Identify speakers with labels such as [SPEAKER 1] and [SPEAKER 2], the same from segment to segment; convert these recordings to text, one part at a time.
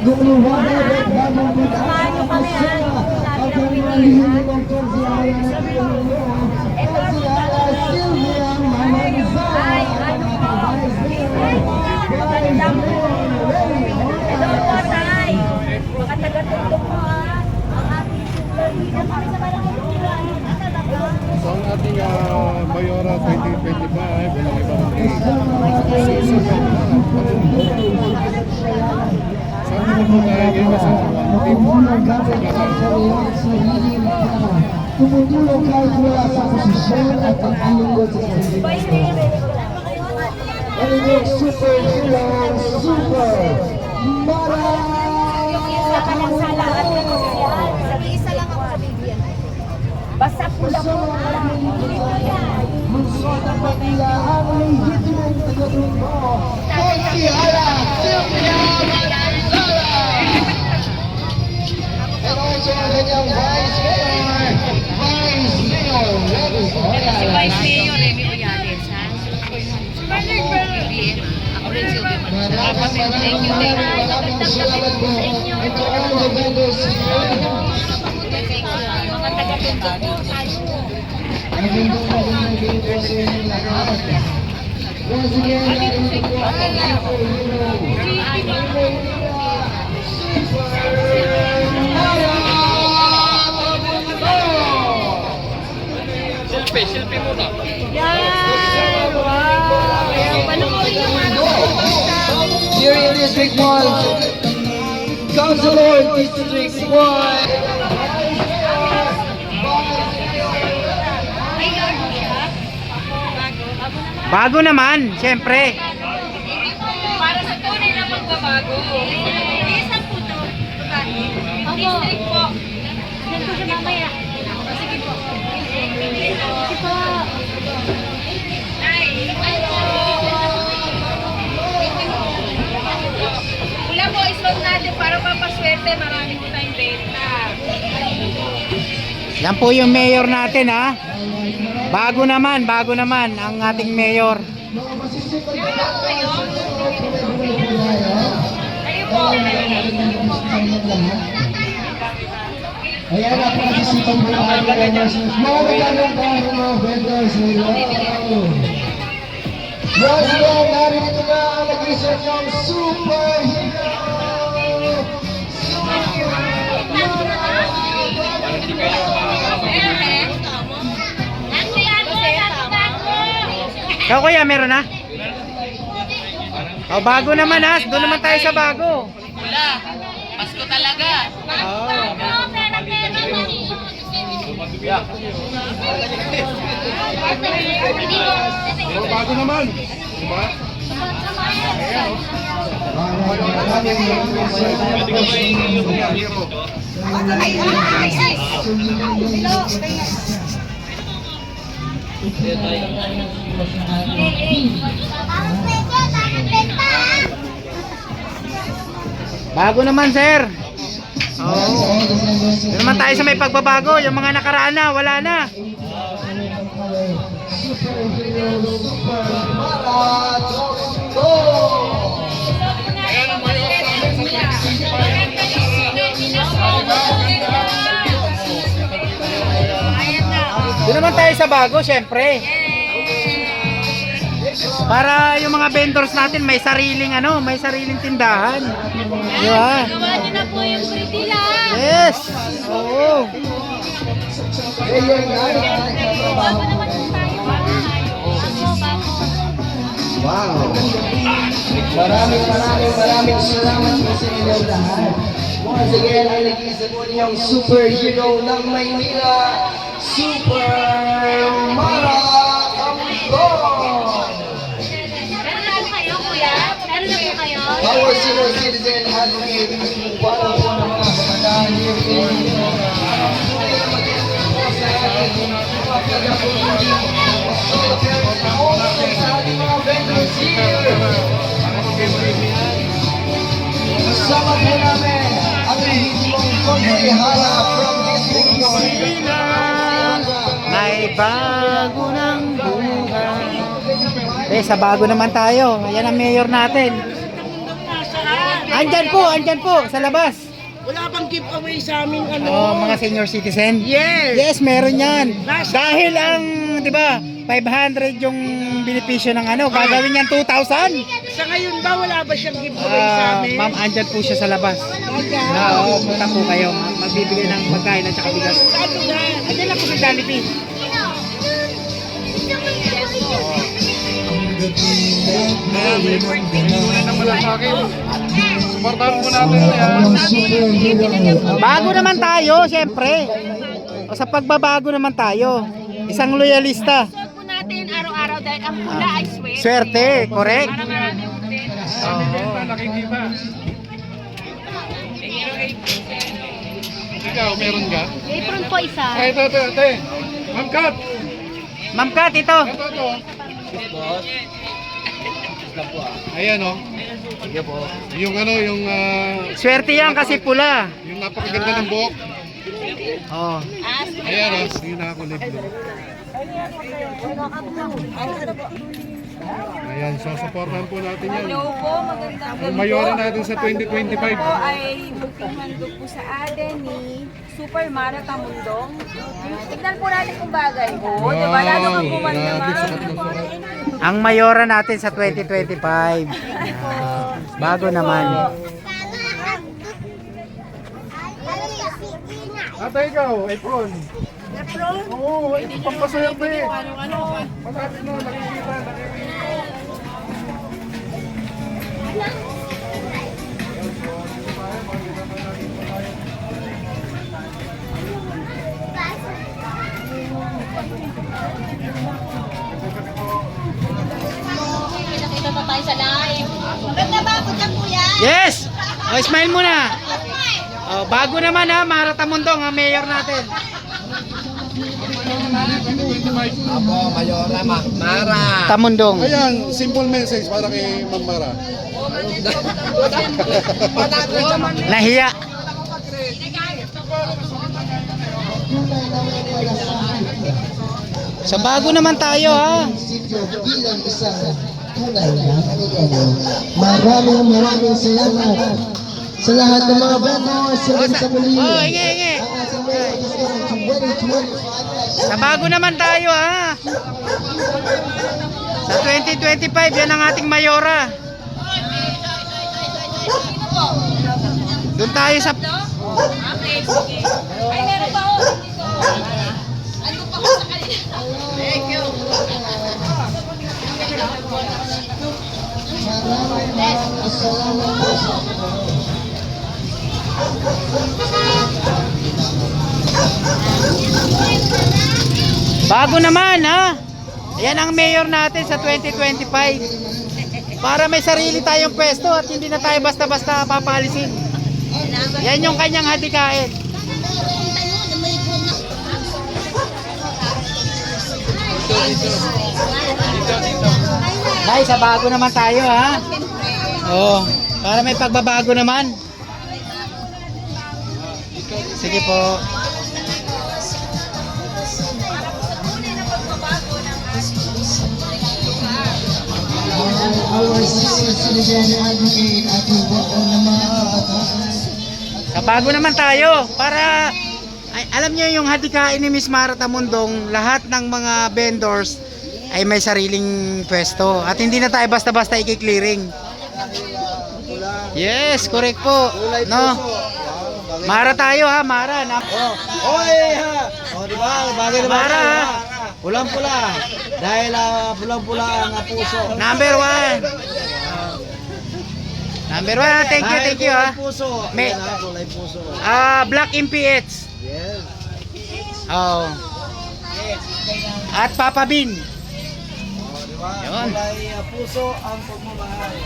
[SPEAKER 1] Samahan nyo kami ha. Sabi ng pilihan. Ito ang ay, ano po? Magandang po. Hello po, tay. Mga taga-tundok po ha. Ang ating super leader kami sa barangay Tulan.
[SPEAKER 2] So ang ating Mayora 2025, walang iba kundi sabi mo po tayo ngayon sa
[SPEAKER 3] tumutulong kahit wala sa posisyon at pag-alungkot sa sarili. Ang superhero, super Mara!
[SPEAKER 1] Isa ka lang sa lahat ng kasiyahan. Isa lang ako sa bibigyan. Basta pula po ang maraming bibigyan.
[SPEAKER 3] Magsot ang pagkila ang legitimate tagatun mo. Konsihala, Sylvia Maranzala! And also ang kanyang Vice Mayor, Remy
[SPEAKER 4] Si
[SPEAKER 3] Oyales.
[SPEAKER 4] Vice Mayor Remy Oyales, ha? Ako rin Silvia Manzala. Thank you, thank you.
[SPEAKER 3] Maraming salamat po. And to all the vendors here.
[SPEAKER 4] Mga taga-tundok po tayo.
[SPEAKER 3] Ang gandang magandang po sa inyong lahat. Once again, natin po ang superhero.
[SPEAKER 2] Silpi muna.
[SPEAKER 4] Yan! Wow! Ayan, panoorin yung ano.
[SPEAKER 3] Here in District 1, Councilor District 1.
[SPEAKER 4] Ay, gago siya? Bago?
[SPEAKER 5] Bago naman, siyempre.
[SPEAKER 4] Para sa tunay na magbabago. Isang po to. District po. Yan po siya mamaya. Sige po. Sige po. Ay, wala po, islog natin para papaswerte. Marami po tayong benta.
[SPEAKER 5] Yan po yung mayor natin ha. Bago naman ang ating mayor.
[SPEAKER 4] Kayo po.
[SPEAKER 3] Ayan na po ang sisipang po ang vendors. Mga magandang tayo mga vendors. Once again, narito na ang nag-isip ng superhero.
[SPEAKER 5] Ikaw kuya, meron na? Oh, bago naman ha. Doon naman tayo sa bago.
[SPEAKER 4] Wala. Pasko talaga.
[SPEAKER 5] Oh.
[SPEAKER 2] So bago naman. Diba?
[SPEAKER 5] Bago naman sir. Oh. Doon naman tayo sa may pagbabago. Yung mga nakaraan na, wala na.
[SPEAKER 3] Superhero, super Mara,
[SPEAKER 5] Doon naman tayo sa bago, syempre. Para yung mga vendors natin may sariling may sariling tindahan. Di ba?
[SPEAKER 4] Gawa niyo na po yung pretty lang.
[SPEAKER 5] Yes. Oo.
[SPEAKER 4] Bago naman po tayo.
[SPEAKER 3] Wow! Maraming salamat po sa inyong lahat. Once again, ay nag-iisa po niyong superhero ng Maynila, Super Mara Campo!
[SPEAKER 4] Meron na po kayo, kuya? Meron na po kayo?
[SPEAKER 3] Our senior citizen advocate, para po ng mga kabataan here in kasama po namin ang legitimong konsihala from District 1.
[SPEAKER 5] May bago ng buhay. Sa bago naman tayo. Ayan ang mayor natin. Andyan po, sa labas.
[SPEAKER 6] Wala bang giveaway sa amin
[SPEAKER 5] Oh, mga senior citizen?
[SPEAKER 6] Yes.
[SPEAKER 5] Yes, meron yan. Dahil ang, di ba, 500 yung benepisyo ng ano, gagawin yan 2,000.
[SPEAKER 6] Sa ngayon ba wala ba siyang giveaway sa amin?
[SPEAKER 5] Ma'am, andyan po siya sa labas. Oo, punta po kayo. Magbibigay ng pagkain at saka bigas.
[SPEAKER 6] Saan lugar?
[SPEAKER 5] Andyan lang po sa Jollibee.
[SPEAKER 2] Kaya may muna naman lang sa akin. Supportahan po natin yan.
[SPEAKER 5] Bago naman tayo, siyempre. O sa pagbabago naman tayo. Isang loyalista.
[SPEAKER 4] Suot po natin araw-araw dahil ang pula ay swerte.
[SPEAKER 5] Swerte, correct.
[SPEAKER 4] Para marami ulit.
[SPEAKER 2] Nakikita. Ikaw, meron ka?
[SPEAKER 4] Apron po isa.
[SPEAKER 2] Ay, ito, ate. Ma'am Kat.
[SPEAKER 5] Ma'am Kat, ito.
[SPEAKER 2] Ito. Ayan, oh. Yung ano, yung
[SPEAKER 5] Swerte yan kasi pula.
[SPEAKER 2] yung napakaganda ng buhok.
[SPEAKER 5] Oh.
[SPEAKER 2] Ayan, oh. Yung nakakulib. Ayan, so supportahan po natin yan.
[SPEAKER 7] Hello po, magandang
[SPEAKER 2] Ang mayora natin sa 2025.
[SPEAKER 7] po ay booking handog po sa atin ni Super Mara Tamundong. Tignan po natin kung bagay po. Diba? Lalo kang gumanda
[SPEAKER 2] grabe,
[SPEAKER 7] Mara.
[SPEAKER 2] sukat na sukat.
[SPEAKER 5] Ang mayora natin sa 2025. Bago naman.
[SPEAKER 2] Ate, ikaw, apron. Apron? Oo, ito pampaswerte. Malapit na, nakikita.
[SPEAKER 4] Nakita pa tayo sa live. Maganda ba? Punta po yan.
[SPEAKER 5] Yes! O, smile muna. Oh, bago naman ha, Mara Tamundong, ang mayor natin. Tamundong.
[SPEAKER 2] Ayan, simple message para kay Ma'am Mara.
[SPEAKER 5] Nahiya. Sa bago naman tayo ha.
[SPEAKER 3] Bilang isang tunay na Pilipino. Maraming salamat sa lahat ng mga vendors sa muli.
[SPEAKER 5] Oh, inge.
[SPEAKER 3] Ang ating Merry Christmas 2025.
[SPEAKER 5] Sa bago naman tayo ha. Sa 2025, yan ang ating mayora. Doon tayo sa...
[SPEAKER 4] Okay, sige. Ay, meron pa ako dito. Ano pa ko sa kanila? Thank you.
[SPEAKER 5] Bago naman ha. Yan ang mayor natin sa 2025. Para may sarili tayong pwesto at hindi na tayo basta-basta papalisin. Yan yung kanyang hadikain. Nay, sa bago naman tayo ha. Oh, para may pagbabago naman. Sige po.
[SPEAKER 3] Our senior citizen advocate at naman.
[SPEAKER 5] Sa bago naman tayo para ay, alam niyo yung hadikain ni Miss Mara Tamundong, lahat ng mga vendors ay may sariling pwesto at hindi na tayo basta-basta i-clearing. Yes, correct po. No. Mara tayo ha, Mara.
[SPEAKER 3] Oy ha! O diba? Bagay na
[SPEAKER 5] Mara ha.
[SPEAKER 3] Pulang-pula. Dahil pulang-pula ang puso.
[SPEAKER 5] Number 1. Number 1, thank you ha.
[SPEAKER 3] Puso.
[SPEAKER 5] May-
[SPEAKER 3] Kulay puso.
[SPEAKER 5] Black MPH.
[SPEAKER 3] Yes.
[SPEAKER 5] Oh. At Papa Bean.
[SPEAKER 3] Diba?
[SPEAKER 5] Yun.
[SPEAKER 3] Kulay puso ang pagmamahal.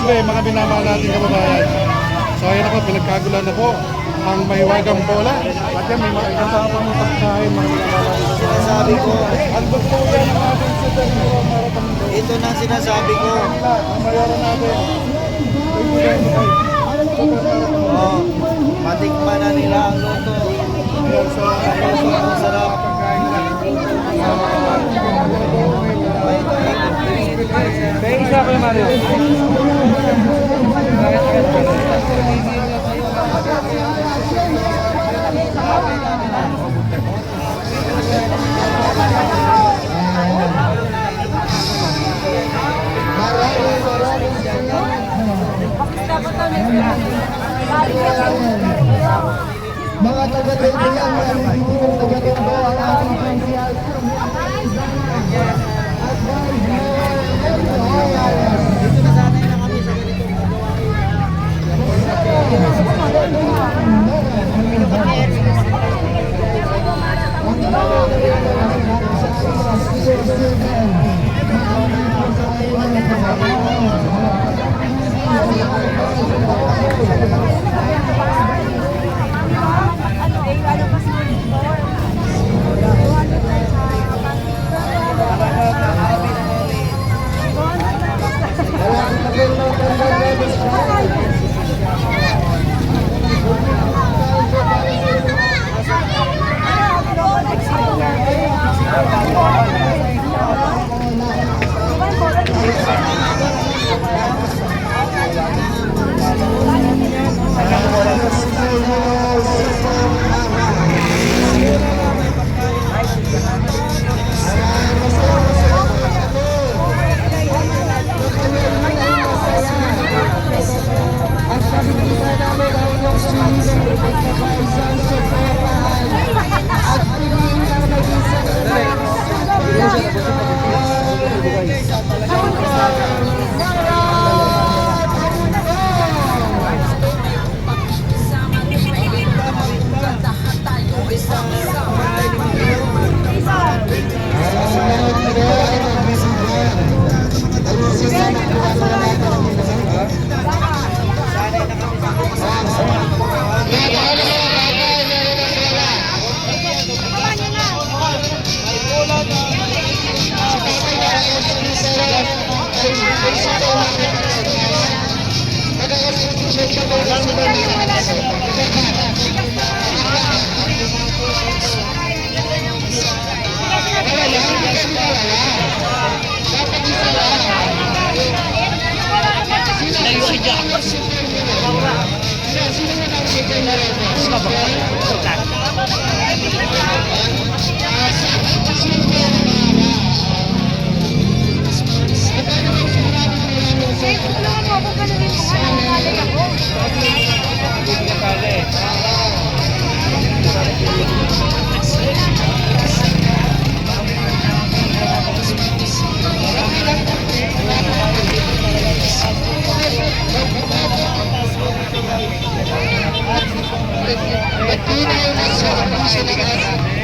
[SPEAKER 2] siyempre, mga minamahal natin kababayan. So ayan ako, pinagkagulan na po ang mahiwagang bola. At yan, may mga kasama ng pagkain, mga minamahal natin.
[SPEAKER 3] Sinasabi ko,
[SPEAKER 2] Ano po yan ang ating Super Hero Marathon Mundo?
[SPEAKER 3] ito na sinasabi ko.
[SPEAKER 2] Ang bayaran natin. 2025.
[SPEAKER 3] Oh, matikman na nila ang luto. Ang sarap.
[SPEAKER 2] Isa ko yung Mario.
[SPEAKER 3] Mga taga-Taytayang, mga nagtitinong taga-Tondo, ang ating pangsiyaw. Dito na sanay na kami sa ganitong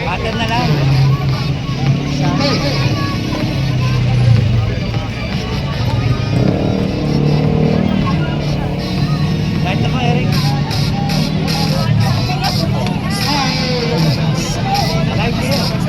[SPEAKER 5] Pattern na lang. Kahit ako, Eric. Live here.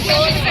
[SPEAKER 4] Okay.